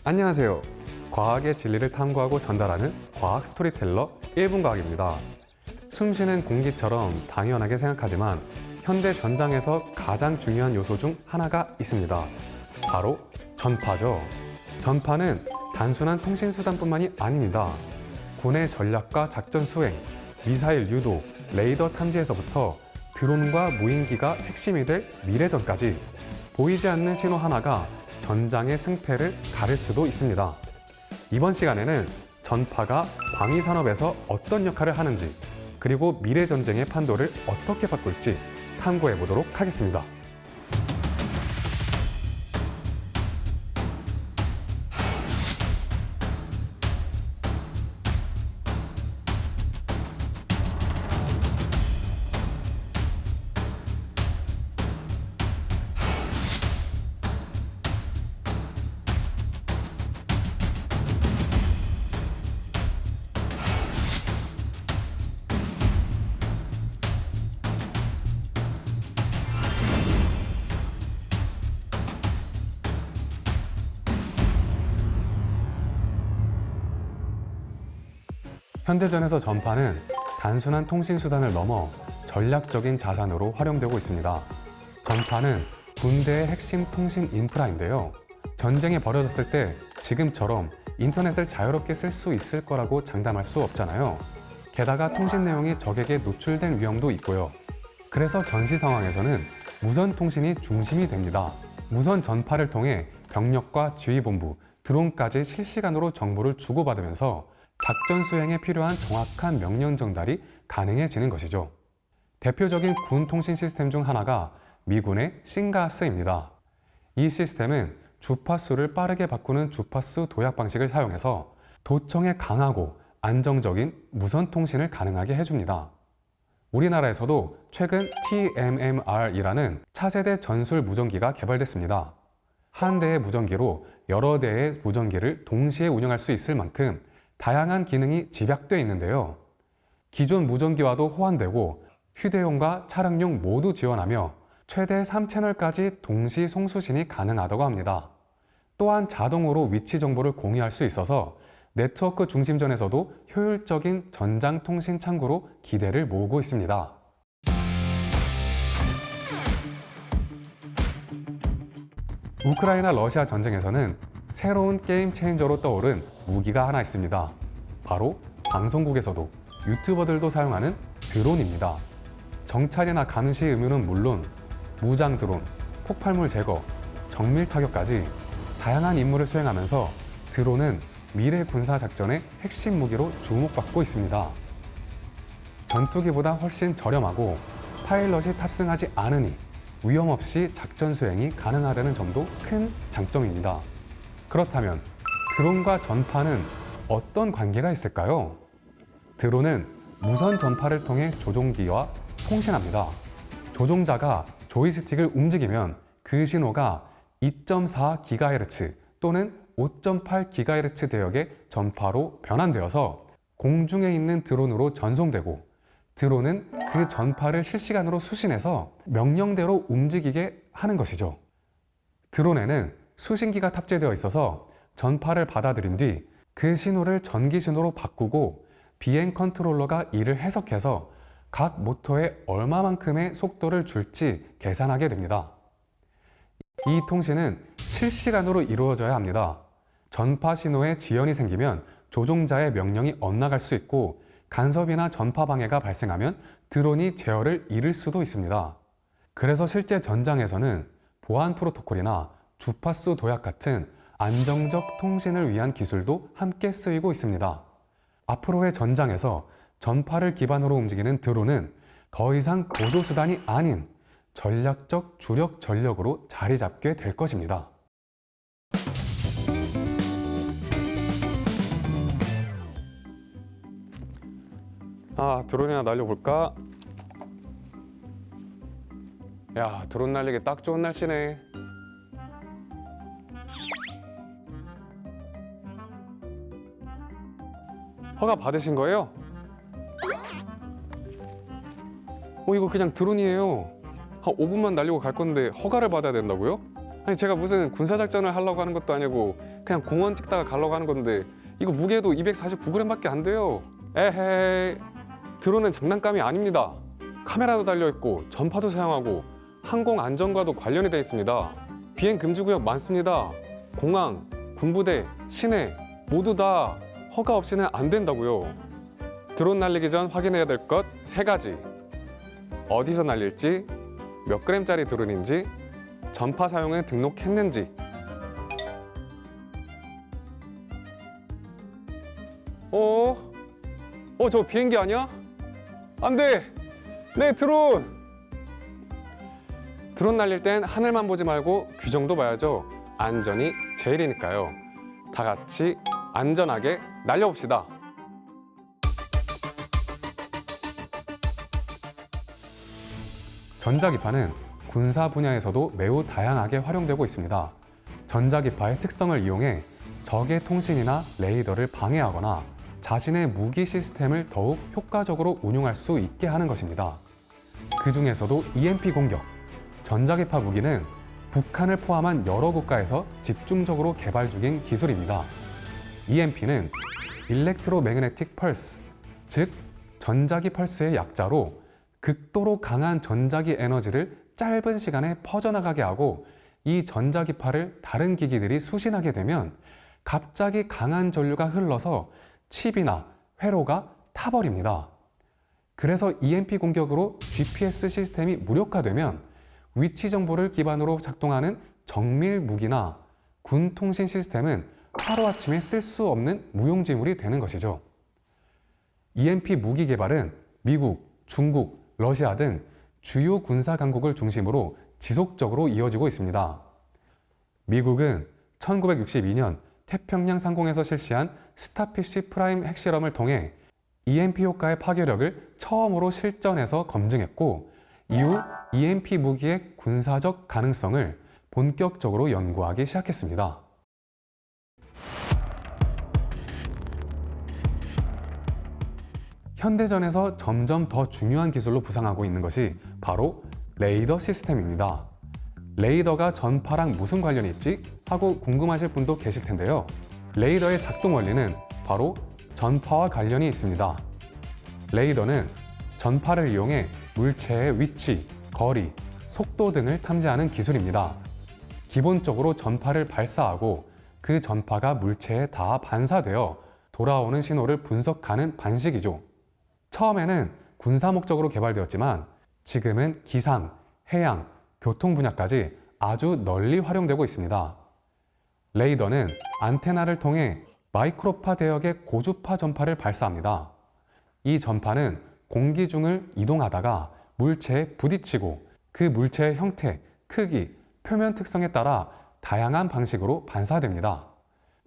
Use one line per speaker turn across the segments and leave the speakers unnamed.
안녕하세요. 과학의 진리를 탐구하고 전달하는 과학 스토리텔러 1분 과학입니다. 숨쉬는 공기처럼 당연하게 생각하지만 현대 전장에서 가장 중요한 요소 중 하나가 있습니다. 바로 전파죠. 전파는 단순한 통신수단뿐만이 아닙니다. 군의 전략과 작전 수행, 미사일 유도, 레이더 탐지에서부터 드론과 무인기가 핵심이 될 미래전까지 보이지 않는 신호 하나가 전장의 승패를 가릴 수도 있습니다. 이번 시간에는 전파가 방위산업에서 어떤 역할을 하는지, 그리고 미래전쟁의 판도를 어떻게 바꿀지 탐구해 보도록 하겠습니다. 현대전에서 전파는 단순한 통신수단을 넘어 전략적인 자산으로 활용되고 있습니다. 전파는 군대의 핵심 통신 인프라인데요. 전쟁이 벌어졌을 때 지금처럼 인터넷을 자유롭게 쓸 수 있을 거라고 장담할 수 없잖아요. 게다가 통신 내용이 적에게 노출될 위험도 있고요. 그래서 전시 상황에서는 무선 통신이 중심이 됩니다. 무선 전파를 통해 병력과 지휘본부, 드론까지 실시간으로 정보를 주고받으면서 작전 수행에 필요한 정확한 명령 전달이 가능해지는 것이죠. 대표적인 군 통신 시스템 중 하나가 미군의 싱가스입니다. 이 시스템은 주파수를 빠르게 바꾸는 주파수 도약 방식을 사용해서 도청에 강하고 안정적인 무선 통신을 가능하게 해줍니다. 우리나라에서도 최근 TMMR이라는 차세대 전술 무전기가 개발됐습니다. 한 대의 무전기로 여러 대의 무전기를 동시에 운영할 수 있을 만큼 다양한 기능이 집약되어 있는데요. 기존 무전기와도 호환되고 휴대용과 차량용 모두 지원하며 최대 3채널까지 동시 송수신이 가능하다고 합니다. 또한 자동으로 위치 정보를 공유할 수 있어서 네트워크 중심전에서도 효율적인 전장 통신 창구로 기대를 모으고 있습니다. 우크라이나 러시아 전쟁에서는 새로운 게임 체인저로 떠오른 무기가 하나 있습니다. 바로 방송국에서도 유튜버들도 사용하는 드론입니다. 정찰이나 감시 의무는 물론 무장 드론, 폭발물 제거, 정밀 타격까지 다양한 임무를 수행하면서 드론은 미래 군사 작전의 핵심 무기로 주목받고 있습니다. 전투기보다 훨씬 저렴하고 파일럿이 탑승하지 않으니 위험 없이 작전 수행이 가능하다는 점도 큰 장점입니다. 그렇다면 드론과 전파는 어떤 관계가 있을까요? 드론은 무선 전파를 통해 조종기와 통신합니다. 조종자가 조이스틱을 움직이면 그 신호가 2.4GHz 또는 5.8GHz 대역의 전파로 변환되어서 공중에 있는 드론으로 전송되고, 드론은 그 전파를 실시간으로 수신해서 명령대로 움직이게 하는 것이죠. 드론에는 수신기가 탑재되어 있어서 전파를 받아들인 뒤 그 신호를 전기 신호로 바꾸고 비행 컨트롤러가 이를 해석해서 각 모터에 얼마만큼의 속도를 줄지 계산하게 됩니다. 이 통신은 실시간으로 이루어져야 합니다. 전파 신호에 지연이 생기면 조종자의 명령이 엇나갈 수 있고 간섭이나 전파 방해가 발생하면 드론이 제어를 잃을 수도 있습니다. 그래서 실제 전장에서는 보안 프로토콜이나 주파수 도약 같은 안정적 통신을 위한 기술도 함께 쓰이고 있습니다. 앞으로의 전장에서 전파를 기반으로 움직이는 드론은 더 이상 보조수단이 아닌 전략적 주력 전력으로 자리 잡게 될 것입니다. 드론이나 날려볼까? 야, 드론 날리기 딱 좋은 날씨네. 허가 받으신 거예요? 이거 그냥 드론이에요. 한 5분만 날리고 갈 건데 허가를 받아야 된다고요? 아니, 제가 무슨 군사작전을 하려고 하는 것도 아니고 그냥 공원 찍다가 가려고 하는 건데 이거 무게도 249g밖에 안 돼요. 에헤이, 드론은 장난감이 아닙니다. 카메라도 달려있고 전파도 사용하고 항공 안전과도 관련이 되어 있습니다. 비행 금지 구역 많습니다. 공항, 군부대, 시내 모두 다 허가 없이는 안 된다고요. 드론 날리기 전 확인해야 될 것 3가지. 어디서 날릴지, 몇 그램짜리 드론인지, 전파 사용을 등록했는지. 저 비행기 아니야? 안 돼! 내 드론! 드론 날릴 땐 하늘만 보지 말고 규정도 봐야죠. 안전이 제일이니까요. 다 같이 안전하게 날려봅시다. 전자기파는 군사 분야에서도 매우 다양하게 활용되고 있습니다. 전자기파의 특성을 이용해 적의 통신이나 레이더를 방해하거나 자신의 무기 시스템을 더욱 효과적으로 운용할 수 있게 하는 것입니다. 그 중에서도 EMP 공격, 전자기파 무기는 북한을 포함한 여러 국가에서 집중적으로 개발 중인 기술입니다. EMP는 일렉트로매그네틱 펄스, 즉 전자기 펄스의 약자로 극도로 강한 전자기 에너지를 짧은 시간에 퍼져나가게 하고, 이 전자기파를 다른 기기들이 수신하게 되면 갑자기 강한 전류가 흘러서 칩이나 회로가 타버립니다. 그래서 EMP 공격으로 GPS 시스템이 무력화되면 위치 정보를 기반으로 작동하는 정밀 무기나 군 통신 시스템은 하루아침에 쓸 수 없는 무용지물이 되는 것이죠. EMP 무기 개발은 미국, 중국, 러시아 등 주요 군사 강국을 중심으로 지속적으로 이어지고 있습니다. 미국은 1962년 태평양 상공에서 실시한 스타피쉬 프라임 핵실험을 통해 EMP 효과의 파괴력을 처음으로 실전에서 검증했고, 이후 EMP 무기의 군사적 가능성을 본격적으로 연구하기 시작했습니다. 현대전에서 점점 더 중요한 기술로 부상하고 있는 것이 바로 레이더 시스템입니다. 레이더가 전파랑 무슨 관련이 있지? 하고 궁금하실 분도 계실 텐데요. 레이더의 작동 원리는 바로 전파와 관련이 있습니다. 레이더는 전파를 이용해 물체의 위치, 거리, 속도 등을 탐지하는 기술입니다. 기본적으로 전파를 발사하고 그 전파가 물체에 닿아 반사되어 돌아오는 신호를 분석하는 반식이죠. 처음에는 군사 목적으로 개발되었지만 지금은 기상, 해양, 교통 분야까지 아주 널리 활용되고 있습니다. 레이더는 안테나를 통해 마이크로파 대역의 고주파 전파를 발사합니다. 이 전파는 공기 중을 이동하다가 물체에 부딪히고 그 물체의 형태, 크기, 표면 특성에 따라 다양한 방식으로 반사됩니다.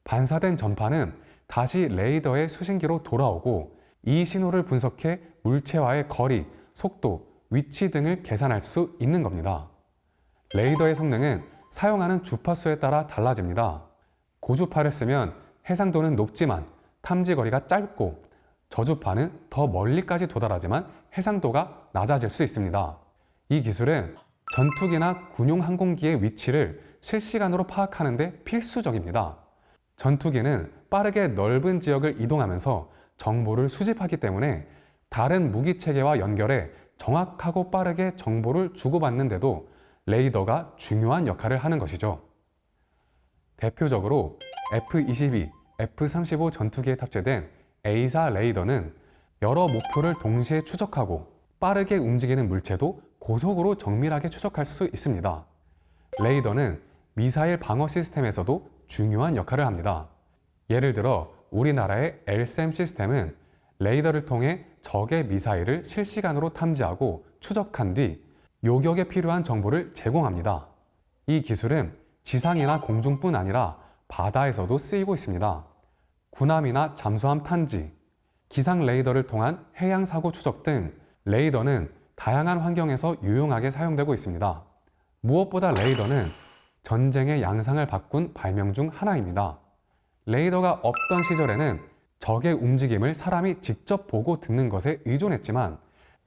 반사된 전파는 다시 레이더의 수신기로 돌아오고 이 신호를 분석해 물체와의 거리, 속도, 위치 등을 계산할 수 있는 겁니다. 레이더의 성능은 사용하는 주파수에 따라 달라집니다. 고주파를 쓰면 해상도는 높지만 탐지 거리가 짧고, 저주파는 더 멀리까지 도달하지만 해상도가 낮아질 수 있습니다. 이 기술은 전투기나 군용 항공기의 위치를 실시간으로 파악하는 데 필수적입니다. 전투기는 빠르게 넓은 지역을 이동하면서 정보를 수집하기 때문에 다른 무기 체계와 연결해 정확하고 빠르게 정보를 주고받는데도 레이더가 중요한 역할을 하는 것이죠. 대표적으로 F-22, F-35 전투기에 탑재된 A사 레이더는 여러 목표를 동시에 추적하고 빠르게 움직이는 물체도 고속으로 정밀하게 추적할 수 있습니다. 레이더는 미사일 방어 시스템에서도 중요한 역할을 합니다. 예를 들어 우리나라의 LSAM 시스템은 레이더를 통해 적의 미사일을 실시간으로 탐지하고 추적한 뒤 요격에 필요한 정보를 제공합니다. 이 기술은 지상이나 공중뿐 아니라 바다에서도 쓰이고 있습니다. 군함이나 잠수함 탐지, 기상 레이더를 통한 해양 사고 추적 등 레이더는 다양한 환경에서 유용하게 사용되고 있습니다. 무엇보다 레이더는 전쟁의 양상을 바꾼 발명 중 하나입니다. 레이더가 없던 시절에는 적의 움직임을 사람이 직접 보고 듣는 것에 의존했지만,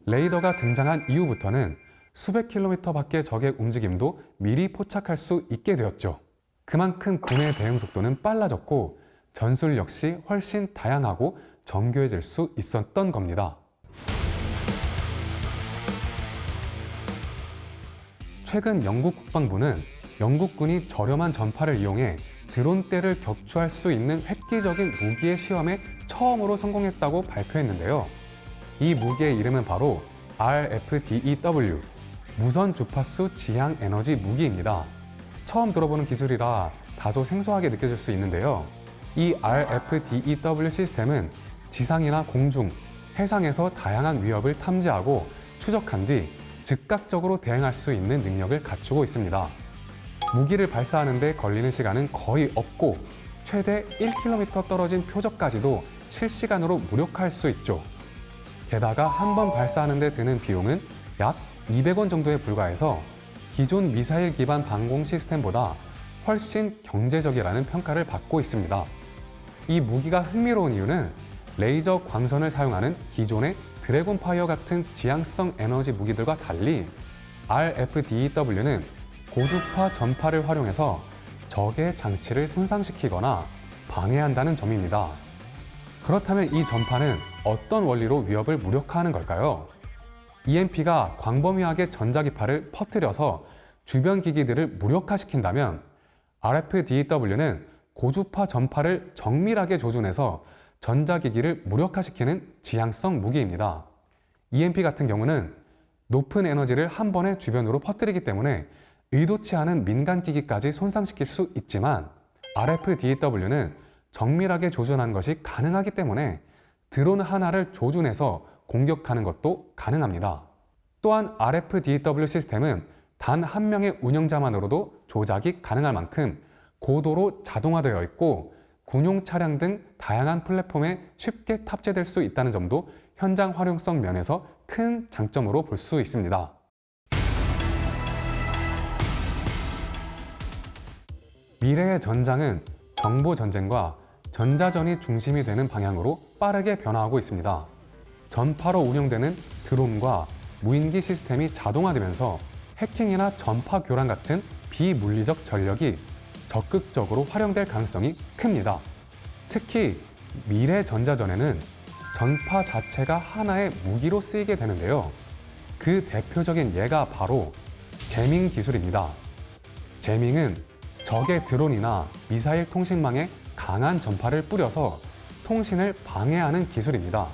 레이더가 등장한 이후부터는 수백 킬로미터 밖의 적의 움직임도 미리 포착할 수 있게 되었죠. 그만큼 군의 대응 속도는 빨라졌고 전술 역시 훨씬 다양하고 정교해질 수 있었던 겁니다. 최근 영국 국방부는 영국군이 저렴한 전파를 이용해 드론대를 격추할 수 있는 획기적인 무기의 시험에 처음으로 성공했다고 발표했는데요. 이 무기의 이름은 바로 RFDEW, 무선 주파수 지향 에너지 무기입니다. 처음 들어보는 기술이라 다소 생소하게 느껴질 수 있는데요. 이 RFDEW 시스템은 지상이나 공중, 해상에서 다양한 위협을 탐지하고 추적한 뒤 즉각적으로 대응할 수 있는 능력을 갖추고 있습니다. 무기를 발사하는 데 걸리는 시간은 거의 없고 최대 1km 떨어진 표적까지도 실시간으로 무력화할 수 있죠. 게다가 한 번 발사하는 데 드는 비용은 약 200원 정도에 불과해서 기존 미사일 기반 방공 시스템보다 훨씬 경제적이라는 평가를 받고 있습니다. 이 무기가 흥미로운 이유는 레이저 광선을 사용하는 기존의 드래곤파이어 같은 지향성 에너지 무기들과 달리 RFDEW는 고주파 전파를 활용해서 적의 장치를 손상시키거나 방해한다는 점입니다. 그렇다면 이 전파는 어떤 원리로 위협을 무력화하는 걸까요? EMP가 광범위하게 전자기파를 퍼뜨려서 주변 기기들을 무력화시킨다면 RFDEW는 고주파 전파를 정밀하게 조준해서 전자기기를 무력화시키는 지향성 무기입니다. EMP 같은 경우는 높은 에너지를 한 번에 주변으로 퍼뜨리기 때문에 의도치 않은 민간 기기까지 손상시킬 수 있지만 RFDEW는 정밀하게 조준하는 것이 가능하기 때문에 드론 하나를 조준해서 공격하는 것도 가능합니다. 또한 RFDEW 시스템은 단 한 명의 운영자만으로도 조작이 가능할 만큼 고도로 자동화되어 있고 군용 차량 등 다양한 플랫폼에 쉽게 탑재될 수 있다는 점도 현장 활용성 면에서 큰 장점으로 볼 수 있습니다. 미래의 전장은 정보 전쟁과 전자전이 중심이 되는 방향으로 빠르게 변화하고 있습니다. 전파로 운영되는 드론과 무인기 시스템이 자동화되면서 해킹이나 전파 교란 같은 비물리적 전력이 적극적으로 활용될 가능성이 큽니다. 특히 미래 전자전에는 전파 자체가 하나의 무기로 쓰이게 되는데요. 그 대표적인 예가 바로 제밍 기술입니다. 제밍은 적의 드론이나 미사일 통신망에 강한 전파를 뿌려서 통신을 방해하는 기술입니다.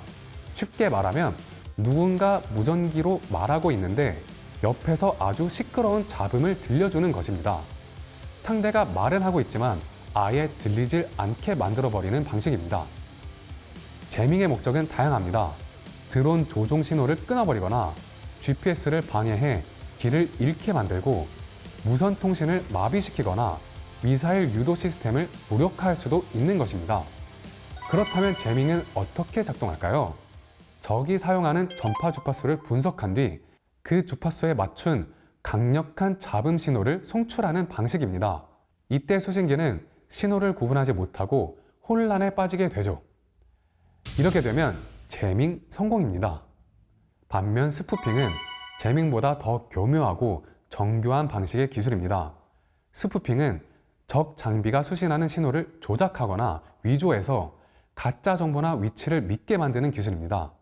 쉽게 말하면 누군가 무전기로 말하고 있는데 옆에서 아주 시끄러운 잡음을 들려주는 것입니다. 상대가 말은 하고 있지만 아예 들리질 않게 만들어버리는 방식입니다. 제밍의 목적은 다양합니다. 드론 조종 신호를 끊어버리거나 GPS를 방해해 길을 잃게 만들고 무선 통신을 마비시키거나 미사일 유도 시스템을 무력화할 수도 있는 것입니다. 그렇다면 제밍은 어떻게 작동할까요? 적이 사용하는 전파 주파수를 분석한 뒤 그 주파수에 맞춘 강력한 잡음 신호를 송출하는 방식입니다. 이때 수신기는 신호를 구분하지 못하고 혼란에 빠지게 되죠. 이렇게 되면 제밍 성공입니다. 반면 스푸핑은 제밍보다 더 교묘하고 정교한 방식의 기술입니다. 스푸핑은 적 장비가 수신하는 신호를 조작하거나 위조해서 가짜 정보나 위치를 믿게 만드는 기술입니다.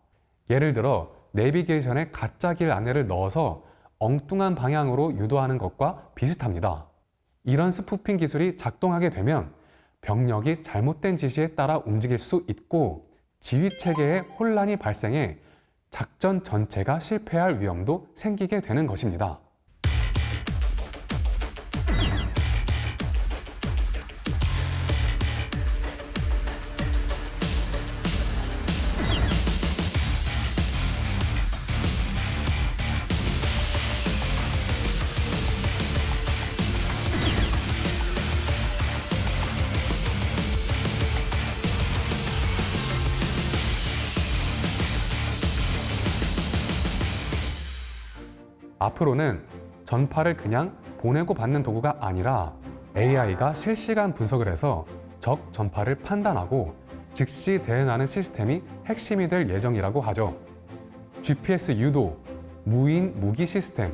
예를 들어 내비게이션에 가짜 길 안내를 넣어서 엉뚱한 방향으로 유도하는 것과 비슷합니다. 이런 스푸핑 기술이 작동하게 되면 병력이 잘못된 지시에 따라 움직일 수 있고 지휘체계에 혼란이 발생해 작전 전체가 실패할 위험도 생기게 되는 것입니다. 앞으로는 전파를 그냥 보내고 받는 도구가 아니라 AI가 실시간 분석을 해서 적 전파를 판단하고 즉시 대응하는 시스템이 핵심이 될 예정이라고 하죠. GPS 유도, 무인 무기 시스템,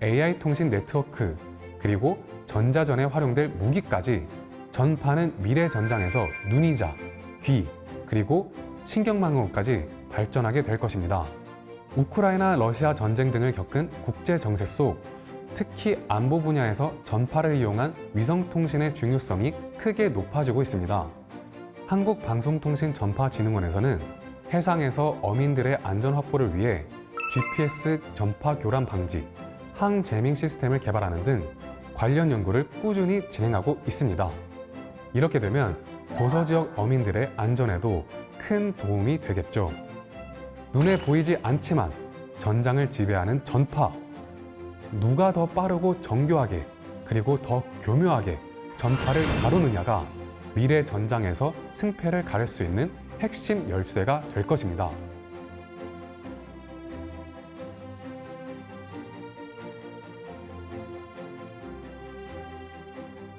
AI 통신 네트워크, 그리고 전자전에 활용될 무기까지 전파는 미래 전장에서 눈이자, 귀, 그리고 신경망원까지 발전하게 될 것입니다. 우크라이나 러시아 전쟁 등을 겪은 국제 정세 속 특히 안보 분야에서 전파를 이용한 위성통신의 중요성이 크게 높아지고 있습니다. 한국방송통신전파진흥원에서는 해상에서 어민들의 안전 확보를 위해 GPS 전파 교란 방지, 항제밍 시스템을 개발하는 등 관련 연구를 꾸준히 진행하고 있습니다. 이렇게 되면 도서 지역 어민들의 안전에도 큰 도움이 되겠죠. 눈에 보이지 않지만 전장을 지배하는 전파. 누가 더 빠르고 정교하게 그리고 더 교묘하게 전파를 다루느냐가 미래 전장에서 승패를 가릴 수 있는 핵심 열쇠가 될 것입니다.